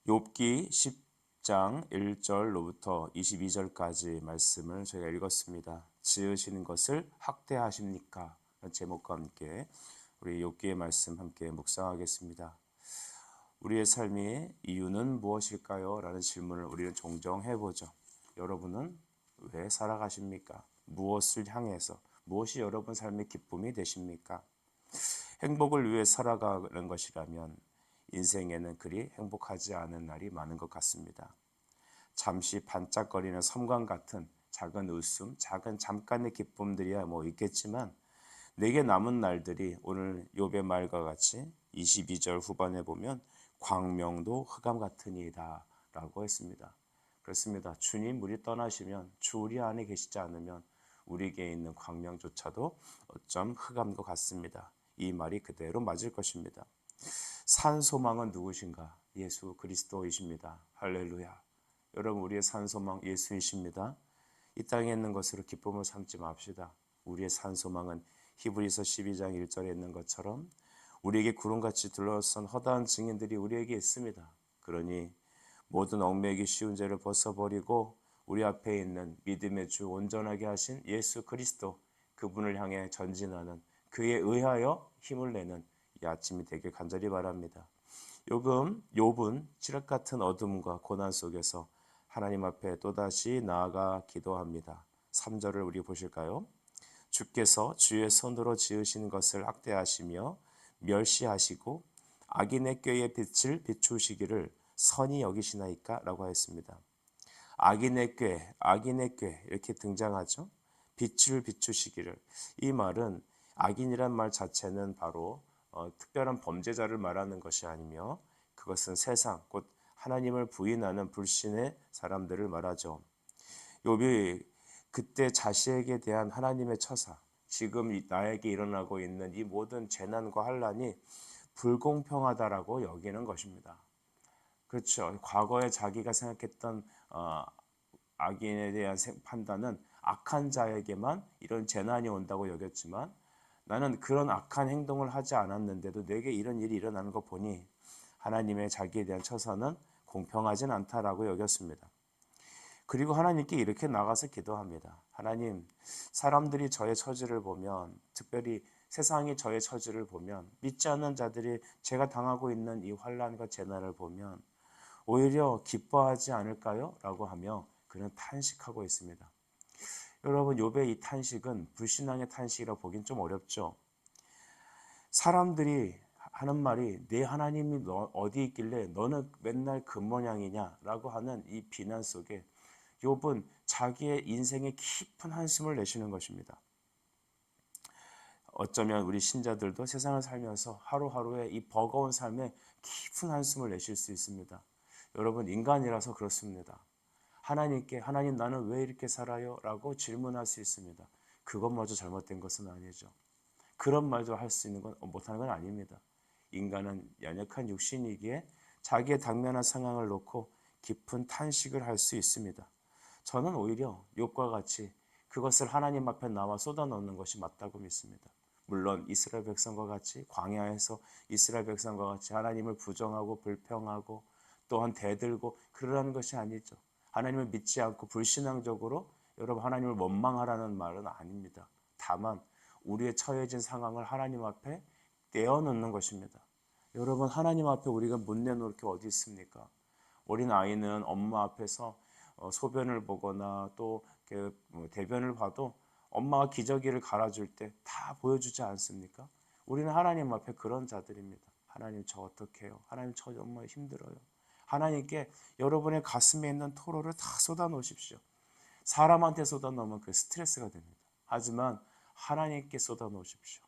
욥기 10장 1절로부터 22절까지 말씀을 저희가 읽었습니다. 지으시는 것을 학대하십니까? 제목과 함께 우리 욥기의 말씀 함께 묵상하겠습니다. 우리의 삶의 이유는 무엇일까요? 라는 질문을 우리는 종종 해보죠. 여러분은 왜 살아가십니까? 무엇을 향해서? 무엇이 여러분 삶의 기쁨이 되십니까? 행복을 위해 살아가는 것이라면 인생에는 그리 행복하지 않은 날이 많은 것 같습니다. 잠시 반짝거리는 섬광 같은 작은 웃음, 작은 잠깐의 기쁨들이야 있겠지만 내게 남은 날들이 오늘 욥의 말과 같이 22절 후반에 보면 광명도 흑암 같으니이다 라고 했습니다. 그렇습니다. 주님 우리 떠나시면 주 우리 안에 계시지 않으면 우리에게 있는 광명조차도 어쩜 흑암과 같습니다. 이 말이 그대로 맞을 것입니다. 산 소망은 누구신가? 예수 그리스도이십니다. 할렐루야. 여러분 우리의 산 소망 예수이십니다. 이 땅에 있는 것으로 기쁨을 삼지 맙시다. 우리의 산 소망은 히브리서 12장 1절에 있는 것처럼 우리에게 구름같이 둘러싼 허다한 증인들이 우리에게 있습니다. 그러니 모든 얽매이기 쉬운 죄를 벗어버리고 우리 앞에 있는 믿음의 주 온전하게 하신 예수 그리스도 그분을 향해 전진하는 그에 의하여 힘을 내는 이 아침이 되길 간절히 바랍니다. 욥은 칠흑 같은 어둠과 고난 속에서 하나님 앞에 또다시 나아가 기도합니다. 3절을 우리 보실까요? 주께서 주의 손으로 지으신 것을 학대하시며 멸시하시고 악인의 꾀의 빛을 비추시기를 선히 여기시나이까? 라고 했습니다. 악인의 꾀 이렇게 등장하죠. 빛을 비추시기를. 이 말은 악인이란 말 자체는 바로 특별한 범죄자를 말하는 것이 아니며 그것은 세상 곧 하나님을 부인하는 불신의 사람들을 말하죠. 욥이 그때 자신에게 대한 하나님의 처사, 지금 나에게 일어나고 있는 이 모든 재난과 환란이 불공평하다라고 여기는 것입니다. 그렇죠. 과거에 자기가 생각했던 악인에 대한 판단은 악한 자에게만 이런 재난이 온다고 여겼지만 나는 그런 악한 행동을 하지 않았는데도 내게 이런 일이 일어나는 거 보니 하나님의 자기에 대한 처사는 공평하진 않다라고 여겼습니다. 그리고 하나님께 이렇게 나가서 기도합니다. 하나님, 사람들이 저의 처지를 보면, 특별히 세상이 저의 처지를 보면, 믿지 않는 자들이 제가 당하고 있는 이 환란과 재난을 보면 오히려 기뻐하지 않을까요? 라고 하며 그는 탄식하고 있습니다. 여러분, 욥의 이 탄식은 불신앙의 탄식이라고 보긴 좀 어렵죠. 사람들이 하는 말이 내 하나님이 어디 있길래 너는 맨날 그 모양이냐 라고 하는 이 비난 속에 욥은 자기의 인생의 깊은 한숨을 내쉬는 것입니다. 어쩌면 우리 신자들도 세상을 살면서 하루하루의 이 버거운 삶에 깊은 한숨을 내쉴 수 있습니다. 여러분 인간이라서 그렇습니다. 하나님께 하나님 나는 왜 이렇게 살아요? 라고 질문할 수 있습니다. 그것마저 잘못된 것은 아니죠. 그런 말도 할 수 있는 건 못하는 건 아닙니다. 인간은 연약한 육신이기에 자기의 당면한 상황을 놓고 깊은 탄식을 할 수 있습니다. 저는 오히려 욥과 같이 그것을 하나님 앞에 나와 쏟아넣는 것이 맞다고 믿습니다. 물론 이스라엘 백성과 같이 광야에서 이스라엘 백성과 같이 하나님을 부정하고 불평하고 또한 대들고 그러라는 것이 아니죠. 하나님을 믿지 않고 불신앙적으로 여러분 하나님을 원망하라는 말은 아닙니다. 다만 우리의 처해진 상황을 하나님 앞에 떼어놓는 것입니다. 여러분 하나님 앞에 우리가 못 내놓을 게 어디 있습니까? 어린 아이는 엄마 앞에서 소변을 보거나 또 대변을 봐도 엄마가 기저귀를 갈아줄 때 다 보여주지 않습니까? 우리는 하나님 앞에 그런 자들입니다. 하나님 저 어떻게 해요? 하나님 저 정말 힘들어요. 하나님께 여러분의 가슴에 있는 토로를 다 쏟아놓으십시오. 사람한테 쏟아놓으면 그 스트레스가 됩니다. 하지만 하나님께 쏟아놓으십시오.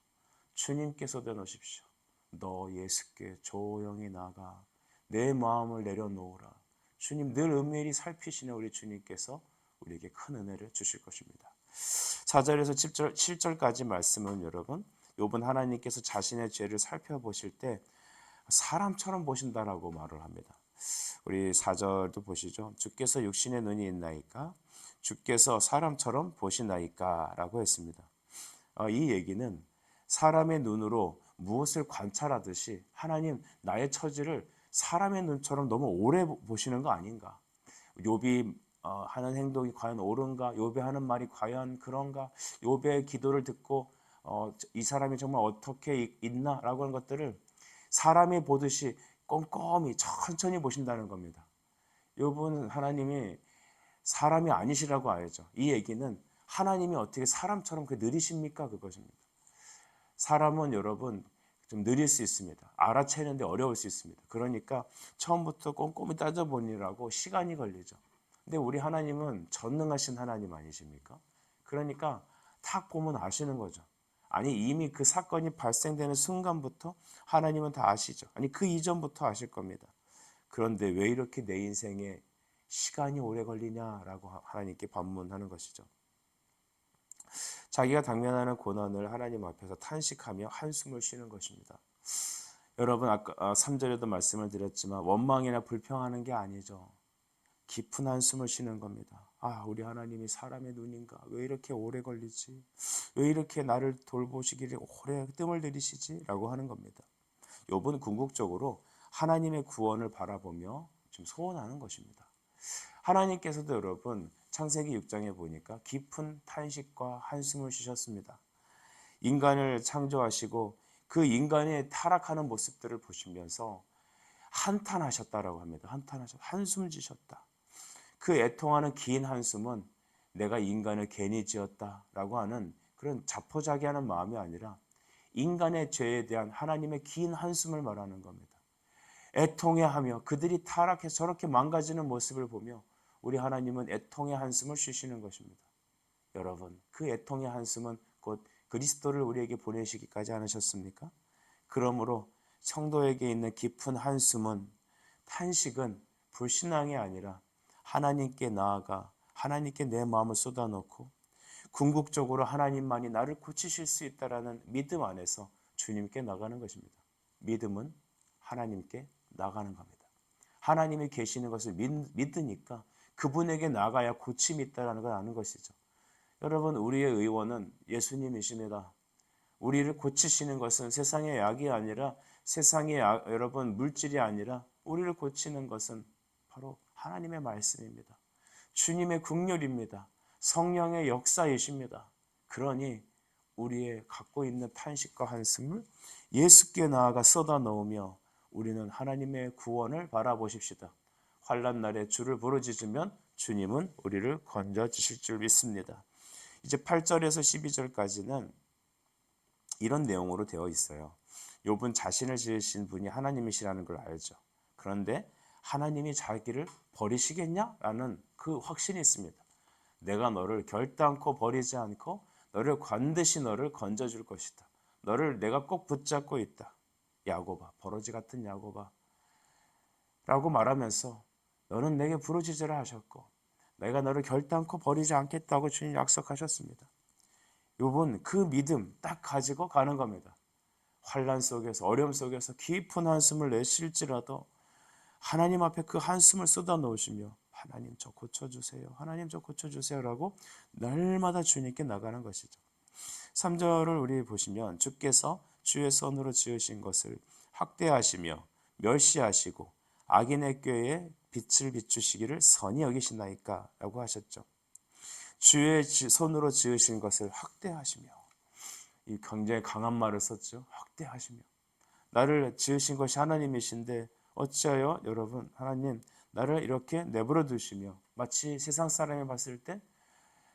주님께 쏟아놓으십시오. 너 예수께 조용히 나가 내 마음을 내려놓으라. 주님 늘 은밀히 살피시는 우리 주님께서 우리에게 큰 은혜를 주실 것입니다. 4절에서 7절까지 말씀은 여러분 욥은 하나님께서 자신의 죄를 살펴보실 때 사람처럼 보신다라고 말을 합니다. 우리 4절도 보시죠. 주께서 육신의 눈이 있나이까? 주께서 사람처럼 보시나이까? 라고 했습니다. 이 얘기는 사람의 눈으로 무엇을 관찰하듯이 하나님 나의 처지를 사람의 눈처럼 너무 오래 보시는 거 아닌가? 욥이 하는 행동이 과연 옳은가? 욥이 하는 말이 과연 그런가? 욥의 기도를 듣고 이 사람이 정말 어떻게 있나라고 하는 것들을 사람이 보듯이 꼼꼼히 천천히 보신다는 겁니다. 욥은 하나님이 사람이 아니시라고 알죠. 이 얘기는 하나님이 어떻게 사람처럼 느리십니까? 그것입니다. 사람은 여러분 좀 느릴 수 있습니다. 알아채는데 어려울 수 있습니다. 그러니까 처음부터 꼼꼼히 따져보느라고 시간이 걸리죠. 근데 우리 하나님은 전능하신 하나님 아니십니까? 그러니까 탁 보면 아시는 거죠. 아니 이미 그 사건이 발생되는 순간부터 하나님은 다 아시죠. 아니 그 이전부터 아실 겁니다. 그런데 왜 이렇게 내 인생에 시간이 오래 걸리냐라고 하나님께 반문하는 것이죠. 자기가 당면하는 고난을 하나님 앞에서 탄식하며 한숨을 쉬는 것입니다. 여러분 아까 3절에도 말씀을 드렸지만 원망이나 불평하는 게 아니죠. 깊은 한숨을 쉬는 겁니다. 우리 하나님이 사람의 눈인가? 왜 이렇게 오래 걸리지? 왜 이렇게 나를 돌보시기를 오래 뜸을 들이시지? 라고 하는 겁니다. 욥은 궁극적으로 하나님의 구원을 바라보며 좀 소원하는 것입니다. 하나님께서도 여러분 창세기 6장에 보니까 깊은 탄식과 한숨을 쉬셨습니다. 인간을 창조하시고 그 인간의 타락하는 모습들을 보시면서 한탄하셨다라고 합니다. 한숨 지셨다. 그 애통하는 긴 한숨은 내가 인간을 괜히 지었다라고 하는 그런 자포자기하는 마음이 아니라 인간의 죄에 대한 하나님의 긴 한숨을 말하는 겁니다. 애통해하며 그들이 타락해서 저렇게 망가지는 모습을 보며 우리 하나님은 애통의 한숨을 쉬시는 것입니다. 여러분, 그 애통의 한숨은 곧 그리스도를 우리에게 보내시기까지 않으셨습니까? 그러므로 성도에게 있는 깊은 한숨은 탄식은 불신앙이 아니라 하나님께 나아가 하나님께 내 마음을 쏟아놓고 궁극적으로 하나님만이 나를 고치실 수 있다라는 믿음 안에서 주님께 나가는 것입니다. 믿음은 하나님께 나가는 겁니다. 하나님이 계시는 것을 믿으니까 그분에게 나가야 고침이 있다는 걸 아는 것이죠. 여러분 우리의 의원은 예수님이십니다. 우리를 고치시는 것은 세상의 약이 아니라 세상의 여러분 물질이 아니라 우리를 고치는 것은 바로 하나님의 말씀입니다. 주님의 긍휼입니다. 성령의 역사이십니다. 그러니 우리의 갖고 있는 탄식과 한숨을 예수께 나아가 쏟아 넣으며 우리는 하나님의 구원을 바라보십시다. 환난 날에 주를 부르짖으면 주님은 우리를 건져주실 줄 믿습니다. 이제 8절에서 12절까지는 이런 내용으로 되어 있어요. 욥은 자신을 지으신 분이 하나님이시라는 걸 알죠. 그런데 하나님이 자기를 버리시겠냐라는 그 확신이 있습니다. 내가 너를 결단코 버리지 않고 너를 반드시 너를 건져줄 것이다. 너를 내가 꼭 붙잡고 있다. 야곱아, 버러지 같은 야곱아 라고 말하면서 너는 내게 부르짖으라 하셨고 내가 너를 결단코 버리지 않겠다고 주님 약속하셨습니다. 욥은 그 믿음 딱 가지고 가는 겁니다. 환난 속에서 어려움 속에서 깊은 한숨을 내쉴지라도 하나님 앞에 그 한숨을 쏟아 놓으시며 하나님 저 고쳐주세요. 하나님 저 고쳐주세요 라고 날마다 주님께 나가는 것이죠. 3절을 우리 보시면 주께서 주의 손으로 지으신 것을 학대하시며 멸시하시고 악인의 꾀에 빛을 비추시기를 선히 여기시나이까 라고 하셨죠. 주의 손으로 지으신 것을 학대하시며 이 굉장히 강한 말을 썼죠. 학대하시며 나를 지으신 것이 하나님이신데 어찌하여 여러분 하나님 나를 이렇게 내버려 두시며 마치 세상 사람이 봤을 때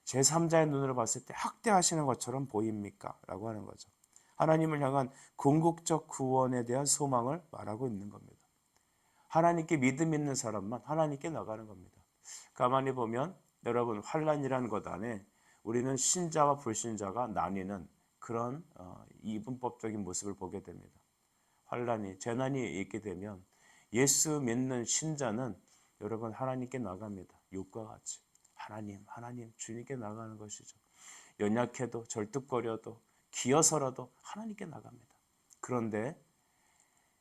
제3자의 눈으로 봤을 때 학대하시는 것처럼 보입니까? 라고 하는 거죠. 하나님을 향한 궁극적 구원에 대한 소망을 말하고 있는 겁니다. 하나님께 믿음 있는 사람만 하나님께 나가는 겁니다. 가만히 보면 여러분 환난이라는 것 안에 우리는 신자와 불신자가 나뉘는 그런 이분법적인 모습을 보게 됩니다. 환난이 재난이 있게 되면 예수 믿는 신자는 여러분 하나님께 나갑니다. 욥과 같이 하나님 주님께 나가는 것이죠. 연약해도 절뚝거려도 기어서라도 하나님께 나갑니다. 그런데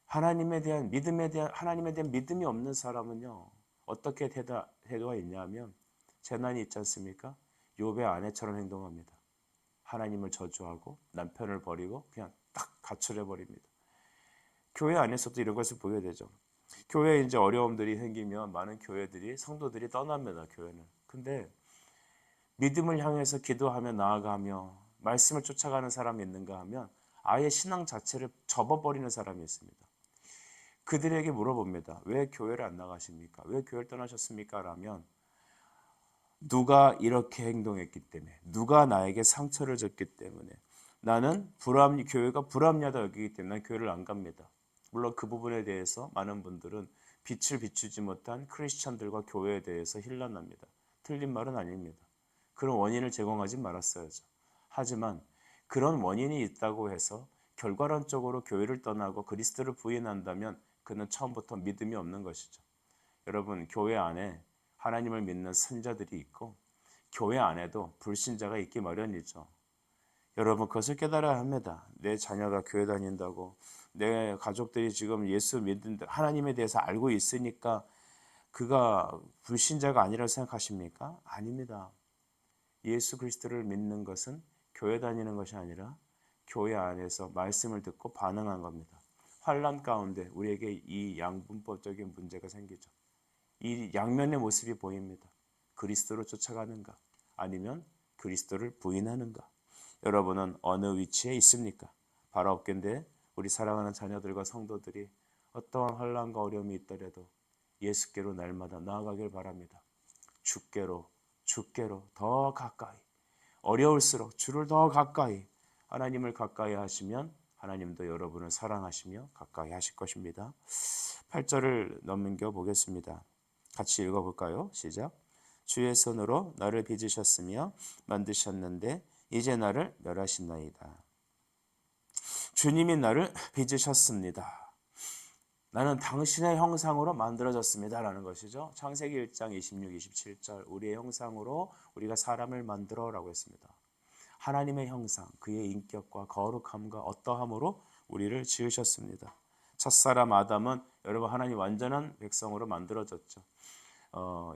하나님에 대한 믿음이 없는 사람은요 어떻게 태도가 있냐면 재난이 있지 않습니까? 욥의 아내처럼 행동합니다. 하나님을 저주하고 남편을 버리고 그냥 딱 가출해 버립니다. 교회 안에서도 이런 것을 보여야 되죠. 교회에 이제 어려움들이 생기면 많은 교회들이 성도들이 떠납니다. 교회는. 근데 믿음을 향해서 기도하며 나아가며 말씀을 쫓아가는 사람이 있는가 하면 아예 신앙 자체를 접어버리는 사람이 있습니다. 그들에게 물어봅니다. 왜 교회를 안 나가십니까? 왜 교회를 떠나셨습니까? 라면 누가 이렇게 행동했기 때문에, 누가 나에게 상처를 줬기 때문에, 나는 교회가 불합리하다 여기기 때문에 난 교회를 안 갑니다. 물론 그 부분에 대해서 많은 분들은 빛을 비추지 못한 크리스천들과 교회에 대해서 힐난납니다. 틀린 말은 아닙니다. 그런 원인을 제공하지 말았어야죠. 하지만 그런 원인이 있다고 해서 결과론적으로 교회를 떠나고 그리스도를 부인한다면 그는 처음부터 믿음이 없는 것이죠. 여러분, 교회 안에 하나님을 믿는 선자들이 있고 교회 안에도 불신자가 있기 마련이죠. 여러분, 그것을 깨달아야 합니다. 내 자녀가 교회 다닌다고, 내 가족들이 지금 예수 믿는다, 하나님에 대해서 알고 있으니까 그가 불신자가 아니라고 생각하십니까? 아닙니다. 예수 그리스도를 믿는 것은 교회 다니는 것이 아니라 교회 안에서 말씀을 듣고 반응한 겁니다. 환난 가운데 우리에게 이 양분법적인 문제가 생기죠. 이 양면의 모습이 보입니다. 그리스도를 쫓아가는가 아니면 그리스도를 부인하는가. 여러분은 어느 위치에 있습니까? 바로 없긴데 우리 사랑하는 자녀들과 성도들이 어떠한 환난과 어려움이 있더라도 예수께로 날마다 나아가길 바랍니다. 주께로 더 가까이, 어려울수록 주를 더 가까이, 하나님을 가까이 하시면 하나님도 여러분을 사랑하시며 가까이 하실 것입니다. 8절을 넘겨 보겠습니다. 같이 읽어볼까요? 시작. 주의 손으로 나를 빚으셨으며 만드셨는데 이제 나를 멸하신나이다. 주님이 나를 빚으셨습니다. 나는 당신의 형상으로 만들어졌습니다 라는 것이죠. 창세기 1장 26, 27절 우리의 형상으로 우리가 사람을 만들어 라고 했습니다. 하나님의 형상, 그의 인격과 거룩함과 어떠함으로 우리를 지으셨습니다. 첫사람 아담은 여러분 하나님 완전한 백성으로 만들어졌죠.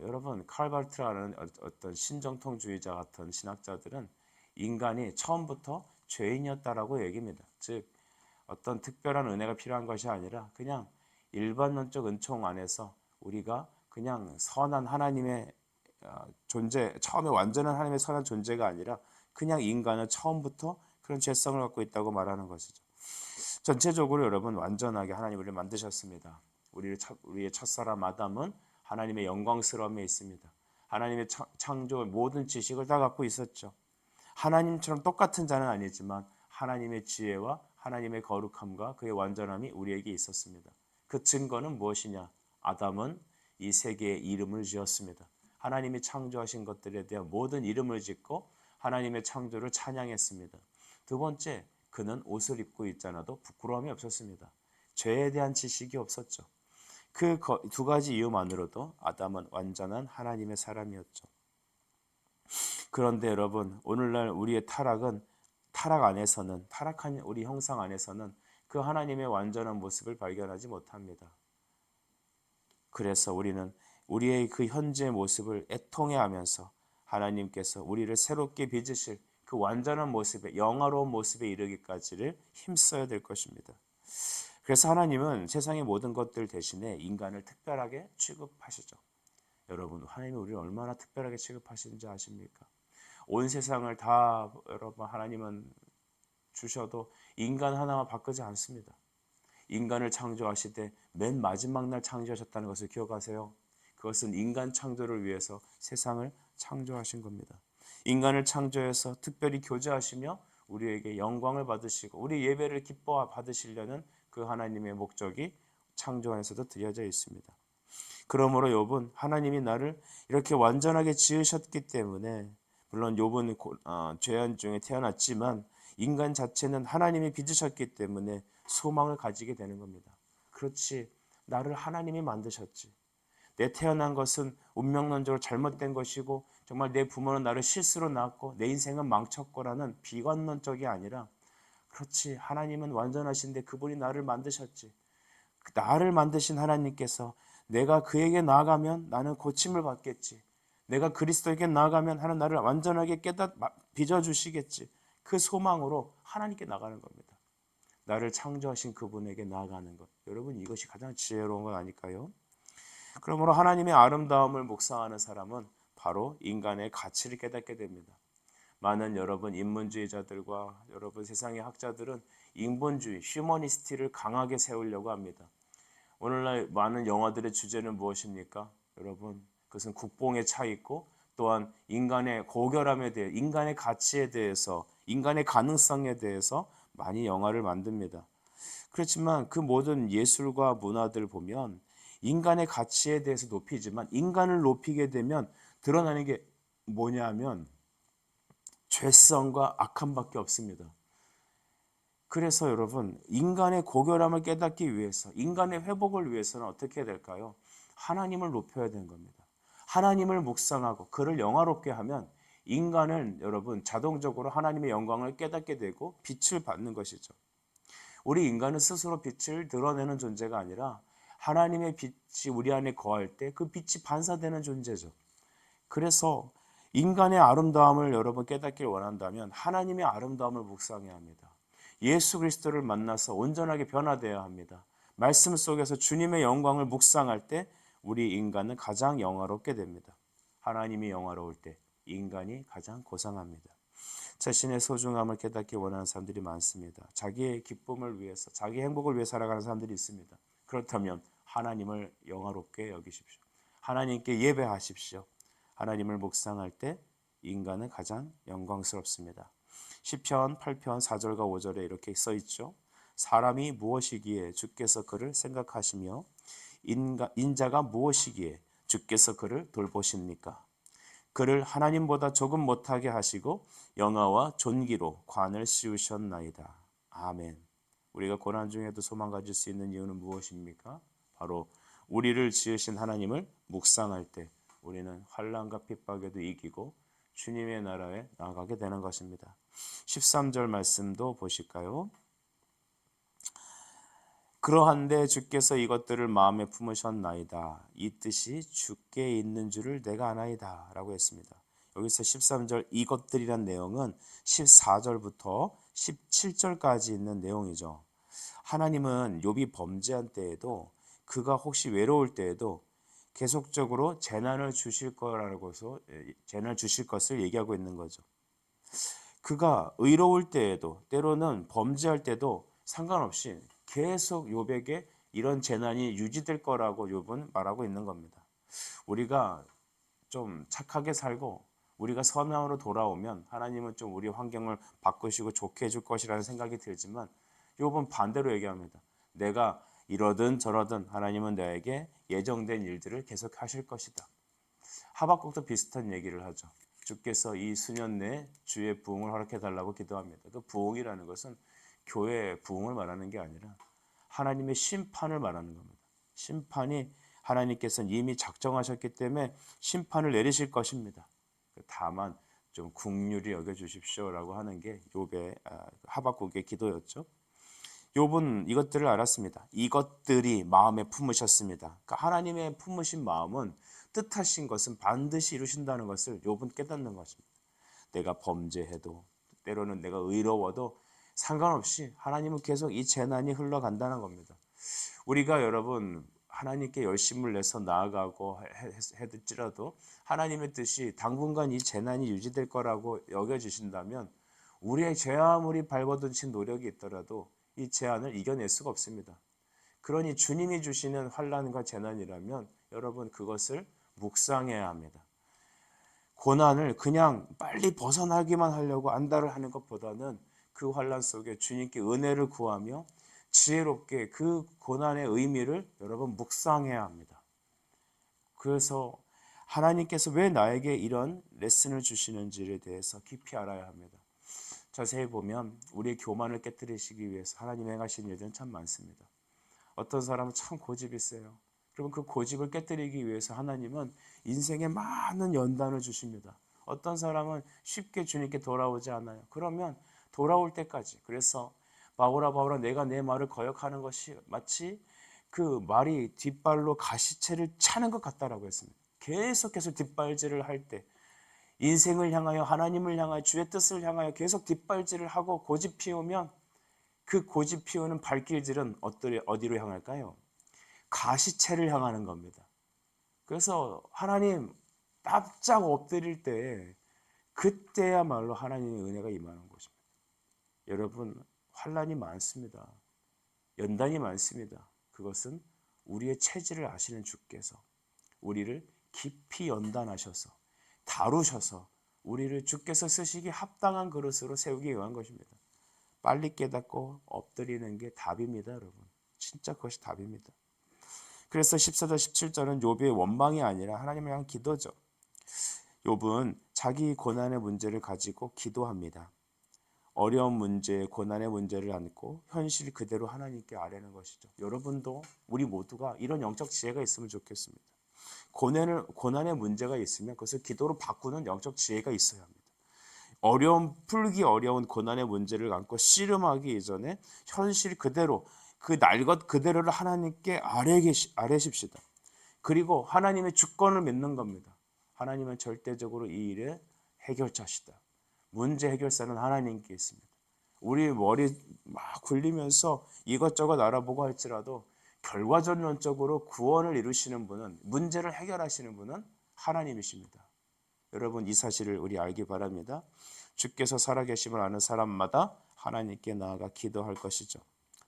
여러분 칼바르트라는 어떤 신정통주의자 같은 신학자들은 인간이 처음부터 죄인이었다라고 얘기합니다. 즉 어떤 특별한 은혜가 필요한 것이 아니라 그냥 일반론적 은총 안에서 우리가 그냥 선한 하나님의 존재, 처음에 완전한 하나님의 선한 존재가 아니라 그냥 인간은 처음부터 그런 죄성을 갖고 있다고 말하는 것이죠. 전체적으로 여러분 완전하게 하나님 우리를 만드셨습니다. 우리의 첫사람 아담은 하나님의 영광스러움에 있습니다. 하나님의 창조 모든 지식을 다 갖고 있었죠. 하나님처럼 똑같은 자는 아니지만 하나님의 지혜와 하나님의 거룩함과 그의 완전함이 우리에게 있었습니다. 그 증거는 무엇이냐? 아담은 이 세계에 이름을 지었습니다. 하나님이 창조하신 것들에 대한 모든 이름을 짓고 하나님의 창조를 찬양했습니다. 두 번째, 그는 옷을 입고 있지 않아도 부끄러움이 없었습니다. 죄에 대한 지식이 없었죠. 그 두 가지 이유만으로도 아담은 완전한 하나님의 사람이었죠. 그런데 여러분, 오늘날 우리의 타락한 우리 형상 안에서는 그 하나님의 완전한 모습을 발견하지 못합니다. 그래서 우리는 우리의 그 현재 모습을 애통해하면서 하나님께서 우리를 새롭게 빚으실 그 완전한 모습에, 영화로운 모습에 이르기까지를 힘써야 될 것입니다. 그래서 하나님은 세상의 모든 것들 대신에 인간을 특별하게 취급하시죠. 여러분, 하나님이 우리를 얼마나 특별하게 취급하시는지 아십니까? 온 세상을 다 여러분 하나님은 주셔도 인간 하나만 바꾸지 않습니다. 인간을 창조하실 때 맨 마지막 날 창조하셨다는 것을 기억하세요. 그것은 인간 창조를 위해서 세상을 창조하신 겁니다. 인간을 창조해서 특별히 교제하시며 우리에게 영광을 받으시고 우리 예배를 기뻐 받으시려는 그 하나님의 목적이 창조 안에서도 드려져 있습니다. 그러므로 욥은 하나님이 나를 이렇게 완전하게 지으셨기 때문에, 물론 욥은 죄한 중에 태어났지만 인간 자체는 하나님이 빚으셨기 때문에 소망을 가지게 되는 겁니다. 그렇지, 나를 하나님이 만드셨지. 내 태어난 것은 운명론적으로 잘못된 것이고 정말 내 부모는 나를 실수로 낳았고 내 인생은 망쳤고라는 비관론적이 아니라, 그렇지, 하나님은 완전하신데 그분이 나를 만드셨지. 나를 만드신 하나님께서 내가 그에게 나아가면 나는 고침을 받겠지. 내가 그리스도에게 나아가면 하나님 나를 완전하게 빚어주시겠지. 그 소망으로 하나님께 나가는 겁니다. 나를 창조하신 그분에게 나아가는 것. 여러분 이것이 가장 지혜로운 것 아닐까요? 그러므로 하나님의 아름다움을 묵상하는 사람은 바로 인간의 가치를 깨닫게 됩니다. 많은 여러분 인문주의자들과 여러분 세상의 학자들은 인본주의, 휴머니스트를 강하게 세우려고 합니다. 오늘날 많은 영화들의 주제는 무엇입니까? 여러분 그것은 국뽕에 차 있고 또한 인간의 고결함에 대해, 인간의 가치에 대해서, 인간의 가능성에 대해서 많이 영화를 만듭니다. 그렇지만 그 모든 예술과 문화들 보면 인간의 가치에 대해서 높이지만 인간을 높이게 되면 드러나는 게 뭐냐면 죄성과 악함밖에 없습니다. 그래서 여러분 인간의 고결함을 깨닫기 위해서, 인간의 회복을 위해서는 어떻게 해야 될까요? 하나님을 높여야 되는 겁니다. 하나님을 묵상하고 그를 영화롭게 하면 인간은 여러분 자동적으로 하나님의 영광을 깨닫게 되고 빛을 받는 것이죠. 우리 인간은 스스로 빛을 드러내는 존재가 아니라 하나님의 빛이 우리 안에 거할 때 그 빛이 반사되는 존재죠. 그래서 인간의 아름다움을 여러분 깨닫기를 원한다면 하나님의 아름다움을 묵상해야 합니다. 예수 그리스도를 만나서 온전하게 변화되어야 합니다. 말씀 속에서 주님의 영광을 묵상할 때 우리 인간은 가장 영화롭게 됩니다. 하나님이 영화로울 때 인간이 가장 고상합니다. 자신의 소중함을 깨닫기 원하는 사람들이 많습니다. 자기의 기쁨을 위해서, 자기 행복을 위해 살아가는 사람들이 있습니다. 그렇다면 하나님을 영화롭게 여기십시오. 하나님께 예배하십시오. 하나님을 묵상할 때 인간은 가장 영광스럽습니다. 시편 8편 4절과 5절에 이렇게 써 있죠. 사람이 무엇이기에 주께서 그를 생각하시며 인자가 무엇이기에 주께서 그를 돌보십니까? 그를 하나님보다 조금 못하게 하시고 영화와 존귀로 관을 씌우셨나이다. 아멘. 우리가 고난 중에도 소망 가질 수 있는 이유는 무엇입니까? 바로 우리를 지으신 하나님을 묵상할 때 우리는 환난과 핍박에도 이기고 주님의 나라에 나아가게 되는 것입니다. 13절 말씀도 보실까요? 그러한데 주께서 이것들을 마음에 품으셨나이다. 이 뜻이 주께 있는 줄을 내가 아나이다 라고 했습니다. 여기서 13절 이것들이란 내용은 14절부터 17절까지 있는 내용이죠. 하나님은 욥이 범죄한 때에도 그가 혹시 외로울 때에도 계속적으로 재난을 주실 거라고서 재난을 주실 것을 얘기하고 있는 거죠. 그가 의로울 때에도 때로는 범죄할 때도 상관없이 계속 욥에게 이런 재난이 유지될 거라고 욥은 말하고 있는 겁니다. 우리가 좀 착하게 살고 우리가 선함으로 돌아오면 하나님은 좀 우리 환경을 바꾸시고 좋게 해줄 것이라는 생각이 들지만 욥은 반대로 얘기합니다. 내가 이러든 저러든 하나님은 나에게 예정된 일들을 계속 하실 것이다. 하박국도 비슷한 얘기를 하죠. 주께서 이 수년 내에 주의 부흥을 허락해 달라고 기도합니다. 그 부흥이라는 것은 교회의 부흥을 말하는 게 아니라 하나님의 심판을 말하는 겁니다. 심판이 하나님께서는 이미 작정하셨기 때문에 심판을 내리실 것입니다. 다만 좀 긍휼히 여겨 주십시오라고 하는 게 욥의 하박국의 기도였죠. 욥은 이것들을 알았습니다. 이것들이 마음에 품으셨습니다. 그러니까 하나님의 품으신 마음은 뜻하신 것은 반드시 이루신다는 것을 욥은 깨닫는 것입니다. 내가 범죄해도 때로는 내가 의로워도 상관없이 하나님은 계속 이 재난이 흘러간다는 겁니다. 우리가 여러분 하나님께 열심을 내서 나아가고 해들지라도 하나님의 뜻이 당분간 이 재난이 유지될 거라고 여겨주신다면 우리의 죄 아무리 발버둥친 노력이 있더라도 이 재난을 이겨낼 수가 없습니다. 그러니 주님이 주시는 환난과 재난이라면 여러분 그것을 묵상해야 합니다. 고난을 그냥 빨리 벗어나기만 하려고 안달을 하는 것보다는 그 환난 속에 주님께 은혜를 구하며 지혜롭게 그 고난의 의미를 여러분 묵상해야 합니다. 그래서 하나님께서 왜 나에게 이런 레슨을 주시는지에 대해서 깊이 알아야 합니다. 자세히 보면 우리의 교만을 깨뜨리시기 위해서 하나님 행하시는 일들은 참 많습니다. 어떤 사람은 참 고집이 세요. 그러면 그 고집을 깨뜨리기 위해서 하나님은 인생에 많은 연단을 주십니다. 어떤 사람은 쉽게 주님께 돌아오지 않아요. 그러면 돌아올 때까지. 그래서 바오라 내가 내 말을 거역하는 것이 마치 그 말이 뒷발로 가시채를 차는 것 같다라고 했습니다. 계속해서 뒷발질을 할 때 인생을 향하여 하나님을 향하여 주의 뜻을 향하여 계속 뒷발질을 하고 고집 피우면 그 고집 피우는 발길질은 어디로 향할까요? 가시채를 향하는 겁니다. 그래서 하나님 납작 엎드릴 때 그때야말로 하나님의 은혜가 임하는 것입니다. 여러분, 환난이 많습니다. 연단이 많습니다. 그것은 우리의 체질을 아시는 주께서 우리를 깊이 연단하셔서 다루셔서 우리를 주께서 쓰시기 합당한 그릇으로 세우기 위한 것입니다. 빨리 깨닫고 엎드리는 게 답입니다, 여러분. 진짜 그것이 답입니다. 그래서 14절 17절은 욥의 원망이 아니라 하나님을 향한 기도죠. 욥은 자기 고난의 문제를 가지고 기도합니다. 어려운 문제, 고난의 문제를 안고 현실 그대로 하나님께 아뢰는 것이죠. 여러분도 우리 모두가 이런 영적 지혜가 있으면 좋겠습니다. 고난의 문제가 있으면 그것을 기도로 바꾸는 영적 지혜가 있어야 합니다. 풀기 어려운 고난의 문제를 안고 씨름하기 이전에 현실 그대로 그 날 것 그대로를 하나님께 아뢰십시다. 그리고 하나님의 주권을 믿는 겁니다. 하나님은 절대적으로 이 일의 해결자시다. 문제 해결사는 하나님께 있습니다. 우리 머리 막 굴리면서 이것저것 알아보고 할지라도 결과론적으로 구원을 이루시는 분은, 문제를 해결하시는 분은 하나님이십니다. 여러분, 이 사실을 우리 알기 바랍니다. 주께서 살아계심을 아는 사람마다 하나님께 나아가 기도할 것이죠.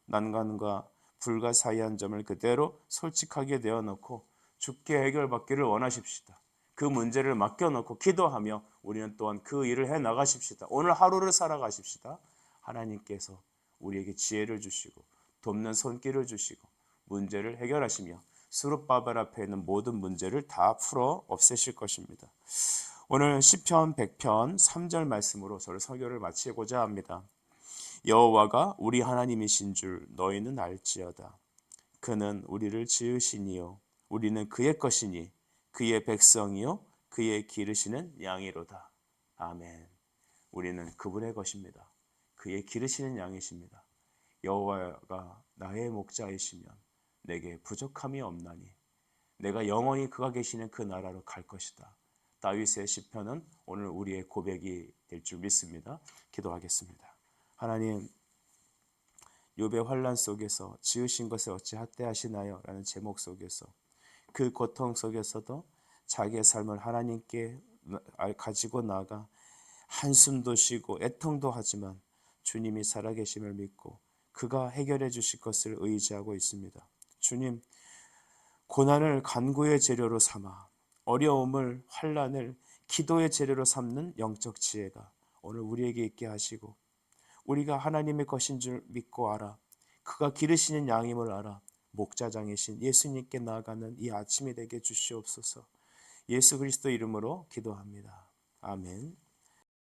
난관과 불가사의한 점을 그대로 솔직하게 내어놓고 주께 해결받기를 원하십시다. 그 문제를 맡겨놓고 기도하며 우리는 또한 그 일을 해나가십시다. 오늘 하루를 살아가십시다. 하나님께서 우리에게 지혜를 주시고 돕는 손길을 주시고 문제를 해결하시며 스룹바벨 앞에 있는 모든 문제를 다 풀어 없애실 것입니다. 오늘 시편 100편 3절 말씀으로 저를 설교를 마치고자 합니다. 여호와가 우리 하나님이신 줄 너희는 알지어다. 그는 우리를 지으시니요 우리는 그의 것이니 그의 백성이요 그의 기르시는 양이로다. 아멘. 우리는 그분의 것입니다. 그의 기르시는 양이십니다. 여호와가 나의 목자이시면 내게 부족함이 없나니 내가 영원히 그가 계시는 그 나라로 갈 것이다. 다윗의 시편은 오늘 우리의 고백이 될 줄 믿습니다. 기도하겠습니다. 하나님, 욥의 환난 속에서 지으신 것을 어찌 핫대하시나요? 라는 제목 속에서 그 고통 속에서도 자기의 삶을 하나님께 가지고 나가 한숨도 쉬고 애통도 하지만 주님이 살아계심을 믿고 그가 해결해 주실 것을 의지하고 있습니다. 주님, 고난을 간구의 재료로 삼아 어려움을, 환난을 기도의 재료로 삼는 영적 지혜가 오늘 우리에게 있게 하시고 우리가 하나님의 것인 줄 믿고 알아 그가 기르시는 양임을 알아 목자장이신 예수님께 나아가는 이 아침이 되게 주시옵소서. 예수 그리스도 이름으로 기도합니다. 아멘.